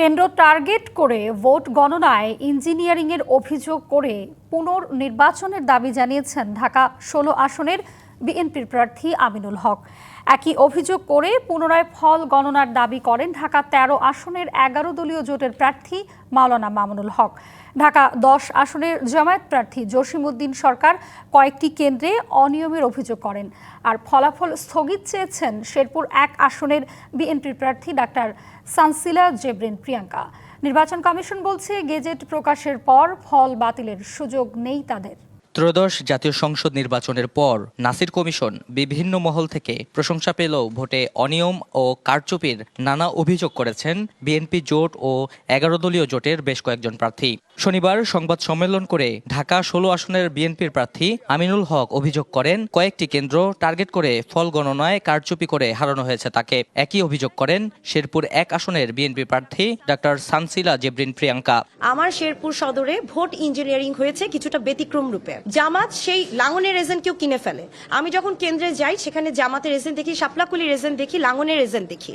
কেন্দ্র টার্গেট করে ভোট গণনায় ইঞ্জিনিয়ারিংয়ের অভিযোগ করে পুনর্নির্বাচনের দাবি জানিয়েছেন ঢাকা ১৬ আসনের বিএনপির প্রার্থী আমিনুল হক। একই অভিযোগ করে পুনরায় ফল গণনার দাবি করেন ঢাকা ১৩ আসনের ১১ দলীয় জোটের প্রার্থী মাওলানা মামুনুল হক। ঢাকা ১০ আসনের জামায়াত প্রার্থী জসিমউদ্দিন সরকার কয়েকটি কেন্দ্রে অনিয়মের অভিযোগ করেন। আর ফলাফল স্থগিত চেয়েছেন শেরপুর ১ আসনের বিএনপির প্রার্থী ডাক্তার সানসিলা জেবরিন প্রিয়াঙ্কা। নির্বাচন কমিশন বলছে গেজেট প্রকাশের পর ফল বাতিলের সুযোগ নেই তাদের। ত্রয়োদশ জাতীয় সংসদ নির্বাচনের পর নাসির কমিশন বিভিন্ন মহল থেকে প্রশংসা পেলেও ভোটে অনিয়ম ও কারচুপির নানা অভিযোগ করেছেন বিএনপি জোট ও ১১ দলীয় জোটের বেশ কয়েকজন প্রার্থী। শনিবার সংবাদ সম্মেলন করে ঢাকা ১৬ আসনের বিএনপির প্রার্থী আমিনুল হক অভিযোগ করেন কয়েকটি কেন্দ্র টার্গেট করে ফল গণনায় কারচুপি করে হারানো হয়েছে তাকে। একই অভিযোগ করেন শেরপুর ১ আসনের বিএনপি প্রার্থী ডাক্তার সানসিলা জেবরিন প্রিয়াঙ্কা। আমার শেরপুর সদরে ভোট ইঞ্জিনিয়ারিং হয়েছে কিছুটা ব্যতিক্রম রূপে। জামাত সেই লাঙ্গনের এজেন্টকেও কিনে ফেলে। আমি যখন কেন্দ্রে যাই সেখানে জামাতের এজেন্ট দেখি, শাপলাকুলির এজেন্ট দেখি, লাঙ্গনের এজেন্ট দেখি,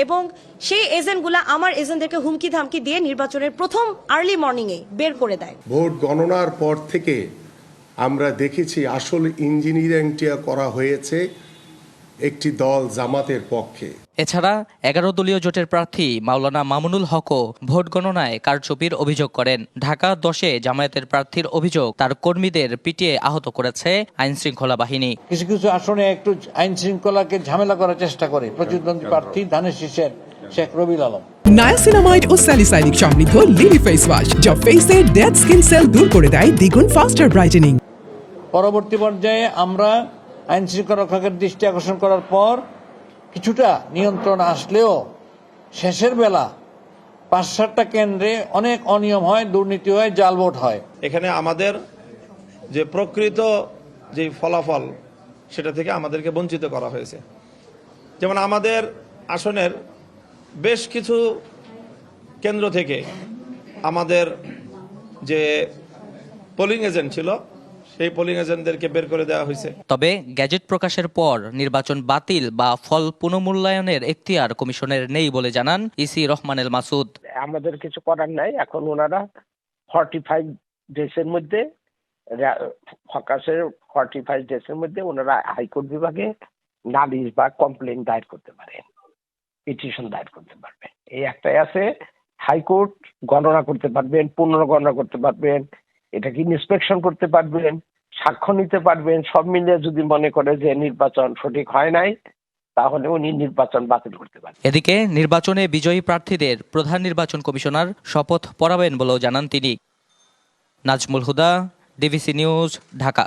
এবং সেই এজেন্টগুলা আমার এজেন্টদেরকে হুমকি ধামকি দিয়ে নির্বাচনের প্রথম আর্লি মর্নিং এ বের করে দেয়। ভোট গণনার পর থেকে আমরা দেখেছি আসল ইঞ্জিনিয়ারিংটা করা হয়েছে একটি দল জামাতের পক্ষে। এছাড়া ১১ দলীয় জোটের প্রার্থী মাওলানা মামুনুল হকও ভোট গণনায় কারচুপির অভিযোগ করেন। ঢাকা ১০-এ জামায়াতের প্রার্থীর অভিযোগ তার কর্মীদের পিটিয়ে আহত করেছে আইন শৃঙ্খলা বাহিনী। কিছু কিছু আসনে একটু আইন শৃঙ্খলাকে ঝামেলা করার চেষ্টা করে প্রতিদ্বন্দ্বী প্রার্থী ধানের শীষের শেখ রবিউল আলম। নায়াসিনামাইড ও স্যালিসাইলিক সমৃদ্ধ লিলি ফেস ওয়াশ যা ফেসের ডেড স্কিন সেল দূর করে দেয় দ্বিগুণ ফাস্টার ব্রাইটেনিং। পরবর্তী পর্যায়ে আমরা আইন শৃঙ্খলা রক্ষকের দৃষ্টি আকর্ষণ করার পর কিছুটা নিয়ন্ত্রণ আসলেও শেষের বেলা ৫-৭টা কেন্দ্রে অনেক অনিয়ম হয়, দুর্নীতি হয়, জাল ভোট হয়। এখানে আমাদের যে প্রকৃত যে ফলাফল সেটা থেকে আমাদেরকে বঞ্চিত করা হয়েছে। যেমন আমাদের আসনের বেশ কিছু কেন্দ্র থেকে আমাদের যে পোলিং এজেন্ট ছিল সেই পোলিং এজেন্টদেরকে বের করে দেওয়া হয়েছে। তবে গ্যাজেট প্রকাশের পর নির্বাচন বাতিল বা ফল পুনর্মূল্যায়নের এখতিয়ার কমিশনের নেই বলে জানান ইসি রহমানুল মাসুদ। আমাদের কিছু করার নাই। এখন ওনারা 45 ডেজের মধ্যে ফোকাসের 45 ডেজের মধ্যে ওনারা হাইকোর্ট বিভাগে নালিশ বা কমপ্লেন দায়ের করতে পারেন, পিটিশন দায়ের করতে পারবে। এই একটাই আছে, হাইকোর্ট গণনা করতে পারবেন, পুনর্গণনা করতে পারবেন, এটাকে ইন্সপেকশন করতে পারবেন, সাক্ষ্য নিতে পারবেন। সব মিলিয়ে যদি মনে করে যে নির্বাচন সঠিক হয় নাই তাহলে উনি নির্বাচন বাতিল করতে পারেন। এদিকে নির্বাচনে বিজয়ী প্রার্থীদের প্রধান নির্বাচন কমিশনার শপথ পড়াবেন বলেও জানান তিনি। নাজমুল হুদা, ডিভিসি নিউজ, ঢাকা।